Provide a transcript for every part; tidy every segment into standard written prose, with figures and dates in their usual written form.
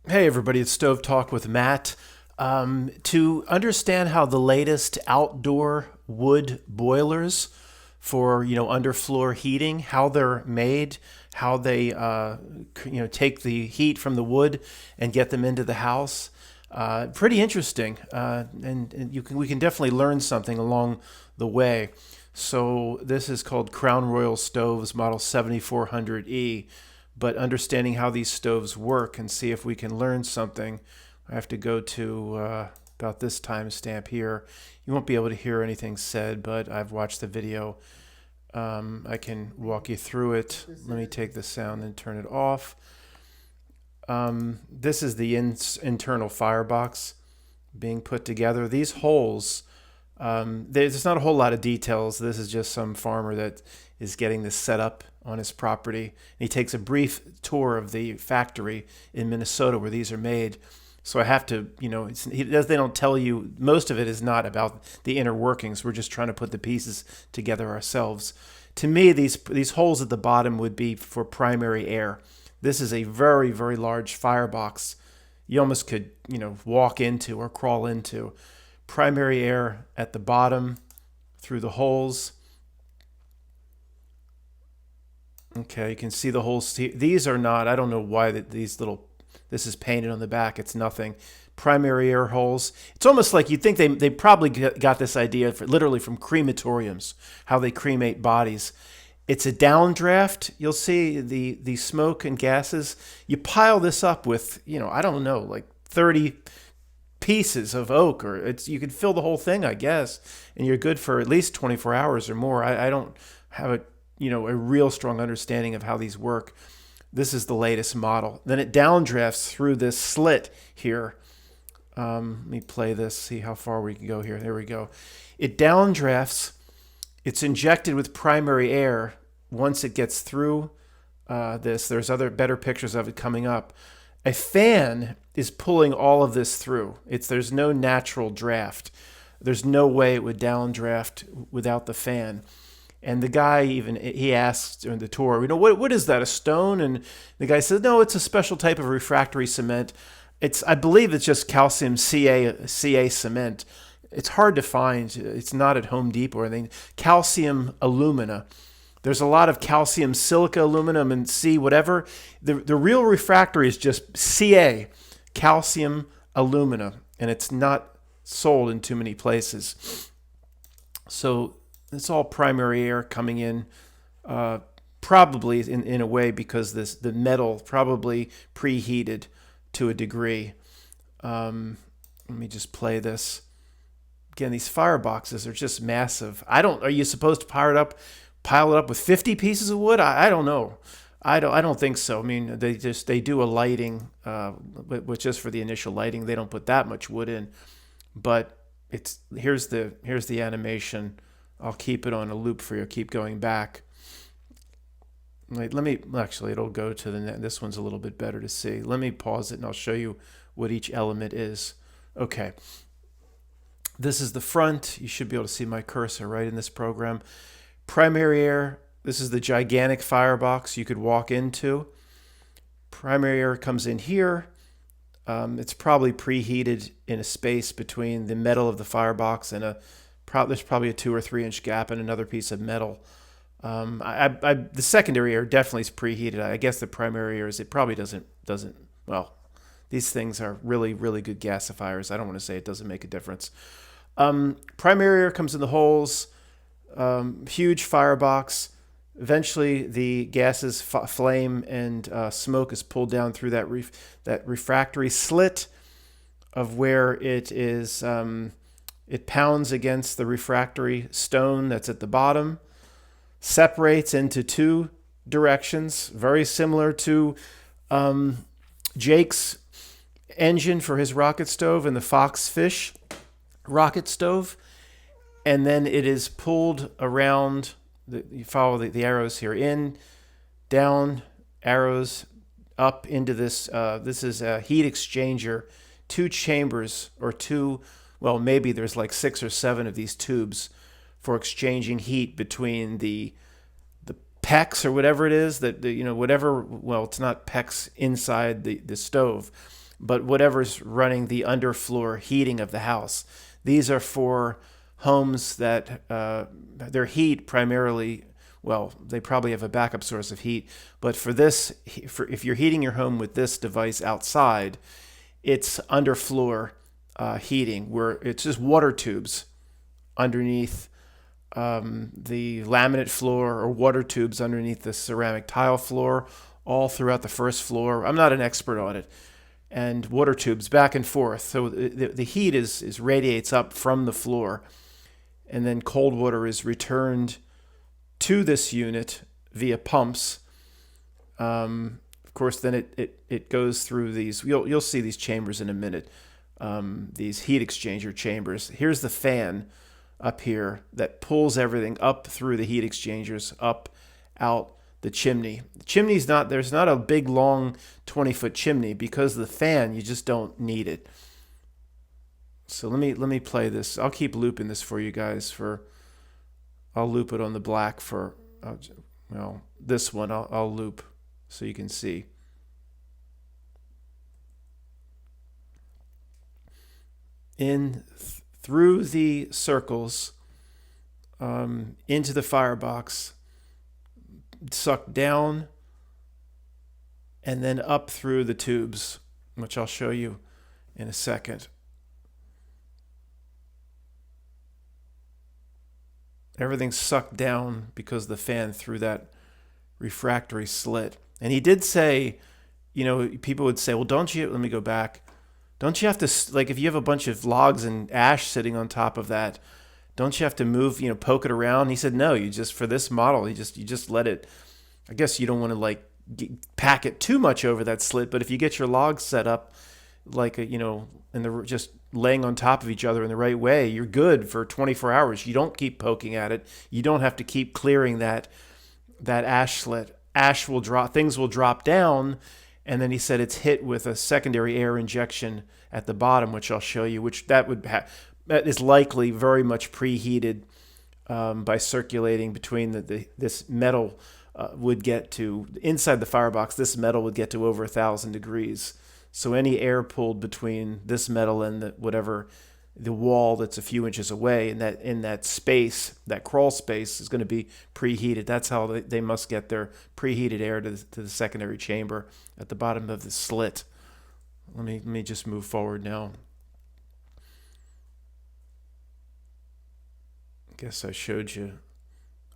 Hey everybody, it's Stove Talk with Matt. To understand how the latest outdoor wood boilers for underfloor heating, how they're made, how they take the heat from the wood and get them into the house, pretty interesting, and we can definitely learn something along the way. So this is called Crown Royal Stoves Model 7400E, but understanding how these stoves work and see if we can learn something. I have to go to about this timestamp here. You won't be able to hear anything said, but I've watched the video. I can walk you through it. Let me take the sound and turn it off. This is the internal firebox being put together. These holes, there's not a whole lot of details. This is just some farmer that is getting this set up on his property. And he takes a brief tour of the factory in Minnesota where these are made. So I have to, they don't tell you. Most of it is not about the inner workings. We're just trying to put the pieces together ourselves. To me, these holes at the bottom would be for primary air. This is a very, very large firebox. You almost could, walk into or crawl into. Primary air at the bottom through the holes. Okay, you can see the holes. These are not, I don't know why this is painted on the back. It's nothing. Primary air holes. It's almost like you'd think they probably got this idea literally from crematoriums, how they cremate bodies. It's a downdraft. You'll see the smoke and gases. You pile this up with, I don't know, like 30 pieces of oak, or you could fill the whole thing, I guess, and you're good for at least 24 hours or more. I don't have a real strong understanding of how these work. This is the latest model. Then it downdrafts through this slit here. Let me play this, see how far we can go here. There we go. It downdrafts. It's injected with primary air. Once it gets through this, there's other better pictures of it coming up. A fan is pulling all of this through. There's no natural draft. There's no way it would downdraft without the fan. And the guy he asked during the tour, what is that, a stone? And the guy said, no, it's a special type of refractory cement. I believe it's just calcium Ca cement. It's hard to find. It's not at Home Depot or anything. Calcium alumina. There's a lot of calcium silica aluminum and C whatever. The real refractory is just Ca, calcium alumina, and it's not sold in too many places. So it's all primary air coming in, probably in a way because the metal probably preheated to a degree. Let me just play this. Again, these fireboxes are just massive. Are you supposed to pile it up with 50 pieces of wood? I don't know. I don't think so. I mean, they do a lighting, which just for the initial lighting. They don't put that much wood in, but here's the animation. I'll keep it on a loop for you. Keep going back. It'll go to this one's a little bit better to see. Let me pause it and I'll show you what each element is. Okay. This is the front. You should be able to see my cursor right in this program. Primary air. This is the gigantic firebox you could walk into. Primary air comes in here. It's probably preheated in a space between the metal of the firebox and there's probably a 2 or 3 inch gap in another piece of metal. The secondary air definitely is preheated. I guess the primary air it probably doesn't. Well, these things are really, really good gasifiers. I don't want to say it doesn't make a difference. Primary air comes in the holes. Huge firebox. Eventually, the gases flame and smoke is pulled down through that refractory slit of where it is. It pounds against the refractory stone that's at the bottom, separates into two directions, very similar to Jake's engine for his rocket stove and the Fox Fish rocket stove. And then it is pulled around. You follow the arrows here, in, down, arrows up into this. This is a heat exchanger, 2 chambers or 2. Well, maybe there's like 6 or 7 of these tubes for exchanging heat between the PEX or whatever it is whatever. Well, it's not PEX inside the stove, but whatever's running the underfloor heating of the house. These are for homes that their heat primarily, well, they probably have a backup source of heat, but for this, if you're heating your home with this device outside, it's underfloor heating, where it's just water tubes underneath the laminate floor, or water tubes underneath the ceramic tile floor, all throughout the first floor. I'm not an expert on it. And water tubes back and forth. So the heat is radiates up from the floor, and then cold water is returned to this unit via pumps. Of course, then it goes through these. You'll see these chambers in a minute. These heat exchanger chambers. Here's the fan up here that pulls everything up through the heat exchangers, up, out the chimney. The chimney's not, there's not a big long 20-foot chimney because of the fan. You just don't need it. So let me play this. I'll keep looping this for you guys. I'll loop it on the black for, well, this one I'll loop so you can see. Through the circles, into the firebox, sucked down, and then up through the tubes, which I'll show you in a second. Everything's sucked down because the fan through that refractory slit. And he did say, people would say, well, let me go back. Don't you have to, like, if you have a bunch of logs and ash sitting on top of that, don't you have to move, poke it around? He said, no, for this model, you just let it. I guess you don't want to pack it too much over that slit, but if you get your logs set up and they're just laying on top of each other in the right way, you're good for 24 hours. You don't keep poking at it. You don't have to keep clearing that ash slit. Ash will drop, things will drop down, and then he said it's hit with a secondary air injection at the bottom, which I'll show you, that is likely very much preheated by circulating between this metal would get to, inside the firebox, this metal would get to over 1,000 degrees. So any air pulled between this metal and the wall that's a few inches away, in that space, that crawl space, is going to be preheated. That's how they must get their preheated air to the secondary chamber at the bottom of the slit. Let me just move forward now. I guess I showed you.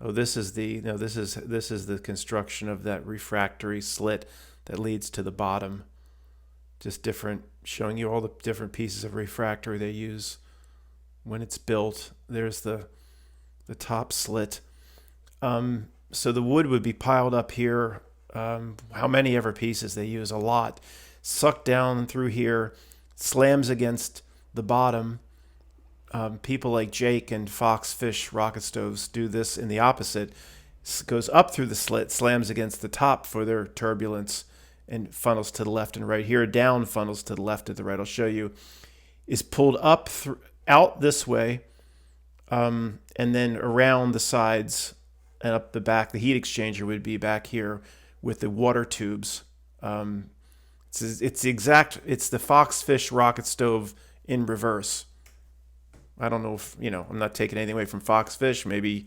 Oh, this is the construction of that refractory slit that leads to the bottom. Just different, showing you all the different pieces of refractory they use when it's built. There's the top slit. So the wood would be piled up here. How many ever pieces they use? A lot. Sucked down through here, slams against the bottom. People like Jake and Fox Fish Rocket Stoves do this in the opposite. Goes up through the slit, slams against the top for their turbulence, and funnels to the left and right. Here, down funnels to the left and the right. I'll show you. Is pulled up out this way, and then around the sides and up the back. The heat exchanger would be back here with the water tubes. It's the Fox Fish Rocket Stove in reverse. I don't know if, I'm not taking anything away from Fox Fish. Maybe,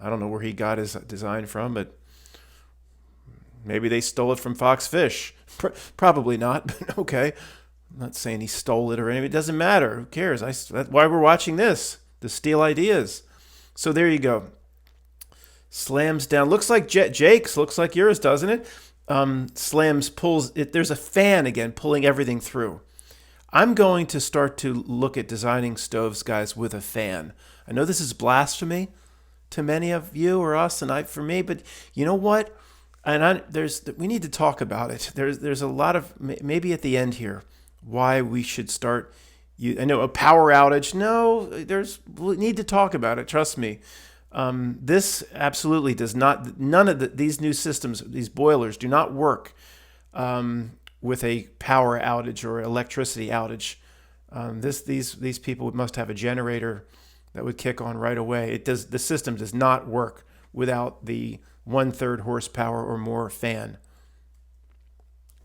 I don't know where he got his design from, but maybe they stole it from Fox Fish. Probably not, but okay. I'm not saying he stole it or anything. It doesn't matter. Who cares? That's why we're watching this, to steal ideas. So there you go. Slams down. Looks like Jake's. Looks like yours, doesn't it? Slams, pulls it. There's a fan again pulling everything through. I'm going to start to look at designing stoves, guys, with a fan. I know this is blasphemy to many of you or us, and for me, but you know what? And we need to talk about it. There's a lot of, maybe at the end here, why we should start. I know a power outage. No, we need to talk about it. Trust me. This absolutely does not. None of these new systems, these boilers, do not work with a power outage or electricity outage. These people must have a generator that would kick on right away. The system does not work without the 1/3 horsepower or more fan.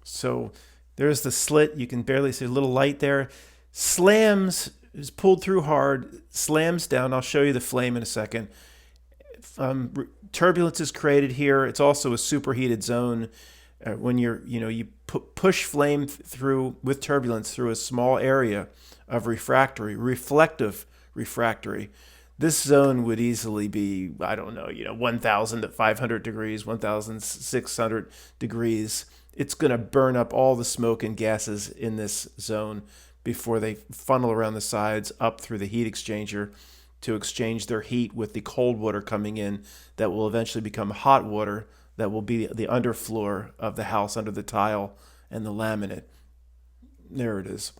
So There's the slit. You can barely see a little light there. Slams, is pulled through hard, slams down. I'll show you the flame in a second. Turbulence is created here. It's also a superheated zone. When you push flame through with turbulence through a small area of reflective refractory. This zone would easily be, I don't know, 1,500 degrees, 1,600 degrees. It's going to burn up all the smoke and gases in this zone before they funnel around the sides up through the heat exchanger to exchange their heat with the cold water coming in that will eventually become hot water that will be the underfloor of the house under the tile and the laminate. There it is.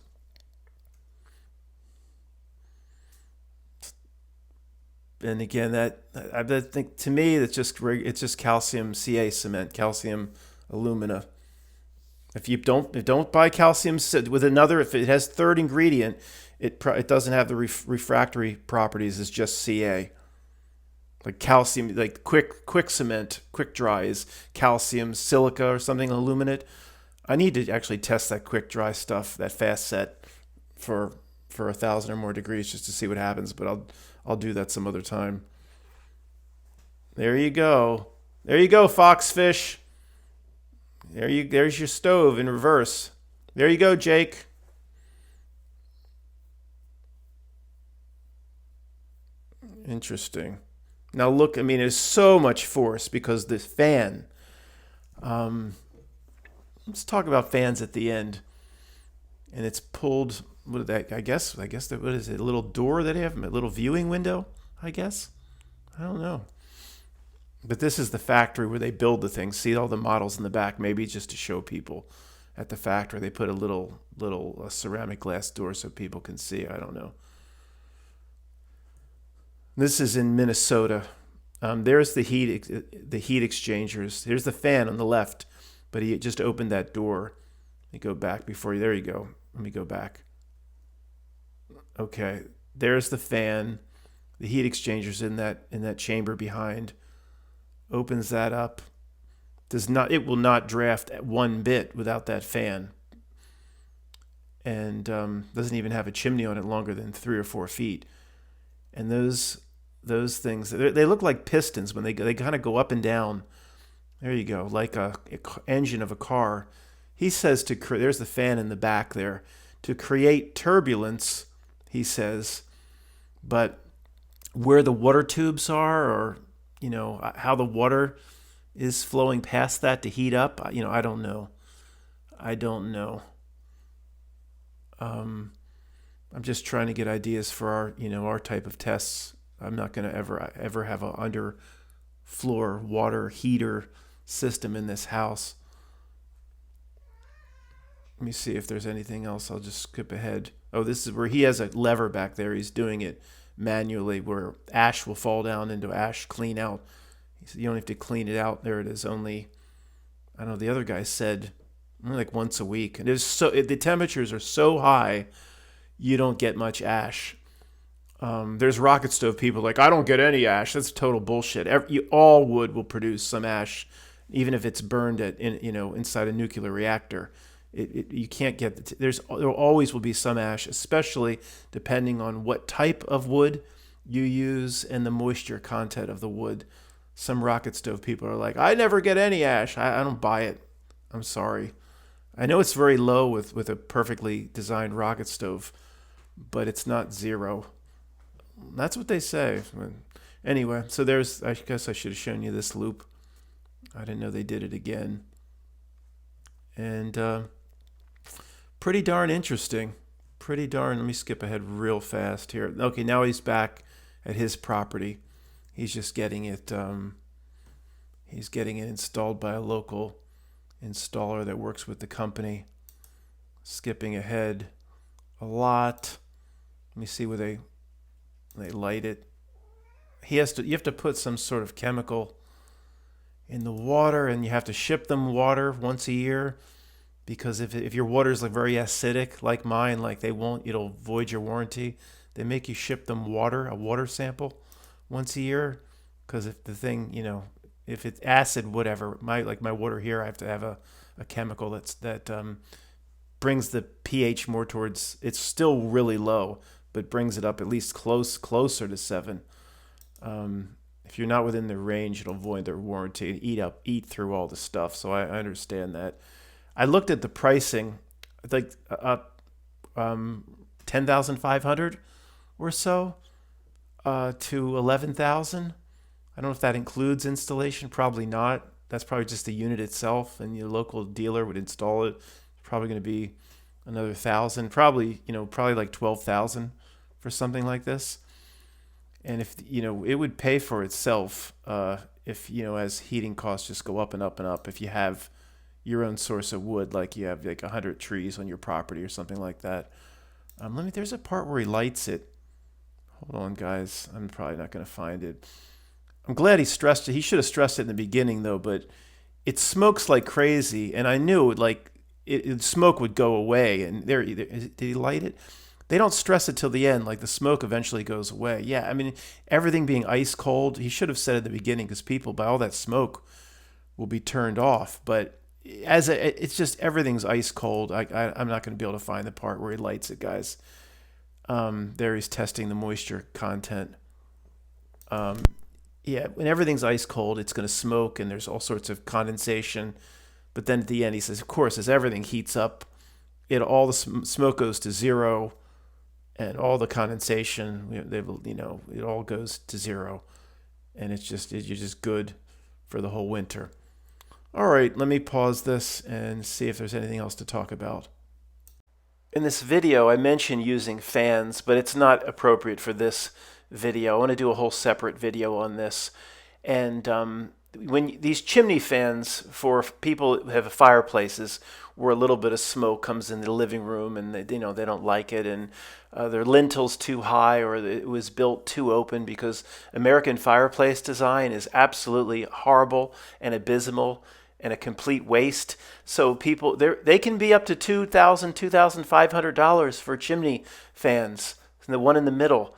And again, I think to me it's just calcium Ca cement, calcium alumina. If you don't buy calcium with another, if it has third ingredient, it doesn't have the refractory properties. It's just Ca. Like calcium, like quick cement, quick dry is calcium, silica, or something aluminate. I need to actually test that quick dry stuff, that fast set, for 1,000 or more degrees just to see what happens. But I'll do that some other time. There you go. There you go, foxfish. There's your stove in reverse. There you go, Jake. Interesting. Now look, I mean, there's so much force because this fan. Let's talk about fans at the end. And it's pulled. What is that? I guess that, what is it? A little door that they have, a little viewing window. I guess. I don't know. But this is the factory where they build the things. See all the models in the back. Maybe just to show people at the factory. They put a little ceramic glass door so people can see. I don't know. This is in Minnesota. There's the heat exchangers. Here's the fan on the left, but he just opened that door. Let me go back before you. There you go. Let me go back. Okay, there's the fan. The heat exchangers in that chamber behind. Opens that up. It will not draft one bit without that fan. And doesn't even have a chimney on it longer than 3 or 4 feet. And those things, they look like pistons when they kind of go up and down. There you go, like a engine of a car. He says there's the fan in the back there, to create turbulence, he says, but where the water tubes are, or how the water is flowing past that to heat up, I don't know. I'm just trying to get ideas for our type of tests. I'm not going to ever have a under floor water heater system in this house. Let me see if there's anything else. I'll just skip ahead. Oh, this is where he has a lever back there. He's doing it manually, where ash will fall down into ash clean out. He said you don't have to clean it out. There it is. Only, I don't know, the other guy said only like once a week. And the temperatures are so high, you don't get much ash. There's rocket stove people like, I don't get any ash. That's total bullshit. All wood will produce some ash, even if it's burned inside a nuclear reactor. You can't get there always will be some ash, especially depending on what type of wood you use and the moisture content of the wood. Some rocket stove people are like, I never get any ash. I don't buy it. I'm sorry. I know it's very low with a perfectly designed rocket stove, but it's not zero. That's what they say. Anyway, so I guess I should have shown you this loop. I didn't know they did it again. And pretty darn interesting. Let me skip ahead real fast here. Okay, now he's back at his property. He's just getting it installed by a local installer that works with the company. Skipping ahead a lot. Let me see where they light it. You have to put some sort of chemical in the water, and you have to ship them water once a year, because if your water is like very acidic like mine, like it'll void your warranty. They make you ship them a water sample once a year, because if the thing, if it's acid, whatever, my water here, I have to have a chemical that brings the pH more towards. It's still really low, but brings it up at least closer to 7. If you're not within the range, it'll void their warranty and eat through all the stuff. So I understand that. I looked at the pricing, like 10,500 or so to 11,000. I don't know if that includes installation. Probably not. That's probably just the unit itself, and your local dealer would install it. It's probably going to be another 1,000. Probably like 12,000 for something like this. And if it would pay for itself if as heating costs just go up and up and up. If you have your own source of wood, like you have like 100 trees on your property or something like that. There's a part where he lights it. Hold on, guys. I'm probably not going to find it. I'm glad he stressed it. He should have stressed it in the beginning, though. But it smokes like crazy, and I knew smoke would go away. And did he light it? They don't stress it till the end. Like the smoke eventually goes away. Yeah, I mean everything being ice cold. He should have said at the beginning, because people by all that smoke will be turned off. But it's just everything's ice cold. I'm not going to be able to find the part where he lights it, guys. There he's testing the moisture content. Yeah, when everything's ice cold, it's going to smoke, and there's all sorts of condensation. But then at the end, he says, of course, as everything heats up, all the smoke goes to zero, and all the condensation, it all goes to zero, and you're just good for the whole winter. All right, let me pause this and see if there's anything else to talk about. In this video, I mentioned using fans, but it's not appropriate for this video. I want to do a whole separate video on this. And when these chimney fans for people who have fireplaces where a little bit of smoke comes in the living room and they don't like it, and their lintel's too high, or it was built too open, because American fireplace design is absolutely horrible and abysmal and a complete waste. So people, they can be up to $2,000, $2,500 for chimney fans. And the one in the middle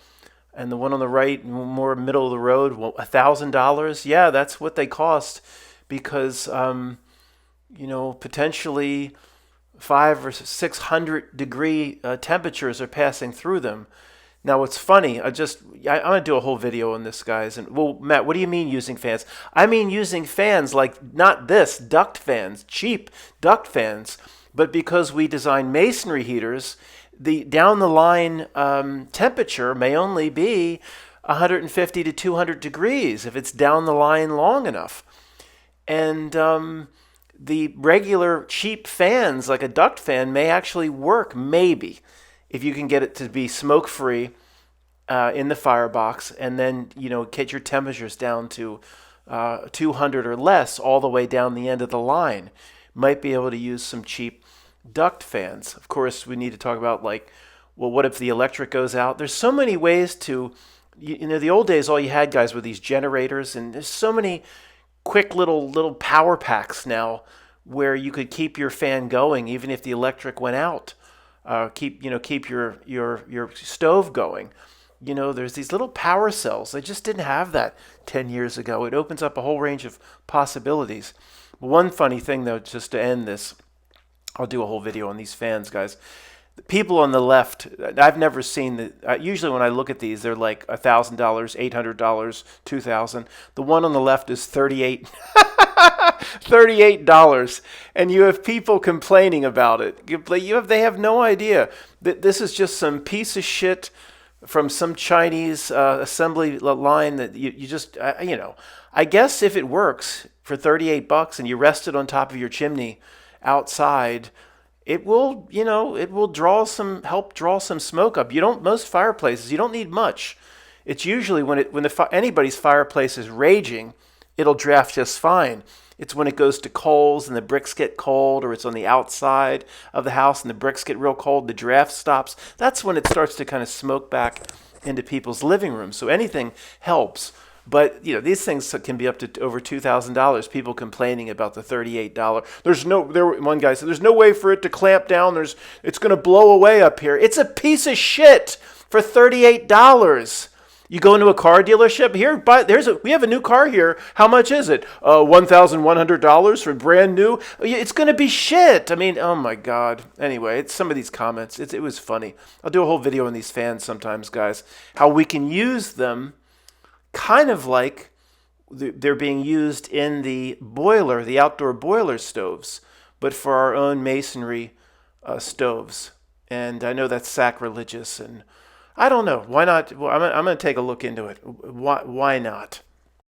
and the one on the right, more middle of the road, $1,000. Yeah, that's what they cost, because potentially 500 or 600 degree temperatures are passing through them. Now, what's funny, I'm going to do a whole video on this, guys. And well, Matt, what do you mean using fans? I mean using fans like not this, duct fans, cheap duct fans, but because we design masonry heaters, the down the line temperature may only be 150 to 200 degrees if it's down the line long enough. And the regular cheap fans, like a duct fan, may actually work, maybe, if you can get it to be smoke-free in the firebox, and then get your temperatures down to 200 or less all the way down the end of the line. Might be able to use some cheap duct fans. Of course, we need to talk about, what if the electric goes out? There's so many ways to, the old days, all you had, guys, were these generators, and there's so many quick little power packs now where you could keep your fan going even if the electric went out. Keep your stove going. There's these little power cells. They just didn't have that 10 years ago. It opens up a whole range of possibilities. One funny thing, though, just to end this, I'll do a whole video on these fans, guys. The people on the left, I've never seen usually when I look at these, they're like $1,000, $800, $2,000. The one on the left is $38, and you have people complaining about it. They have no idea that this is just some piece of shit from some Chinese assembly line that you just I guess if it works for $38 and you rest it on top of your chimney outside, it will help draw some smoke up. Most fireplaces, you don't need much. It's usually when anybody's fireplace is raging, it'll draft just fine. It's when it goes to coals and the bricks get cold, or it's on the outside of the house and the bricks get real cold, the draft stops. That's when it starts to kind of smoke back into people's living rooms. So anything helps. But these things can be up to over $2,000. People complaining about the $38. One guy said, "There's no way for it to clamp down. It's going to blow away up here." It's a piece of shit for $38. You go into a car dealership here, but we have a new car here. How much is it? $1,100 for brand new. It's gonna be shit. I mean, oh my god. Anyway, it's some of these comments. It was funny. I'll do a whole video on these fans sometimes, guys. How we can use them, kind of like they're being used in the boiler, the outdoor boiler stoves, but for our own masonry stoves. And I know that's sacrilegious, and I don't know. Why not? Well, I'm going to take a look into it. Why not?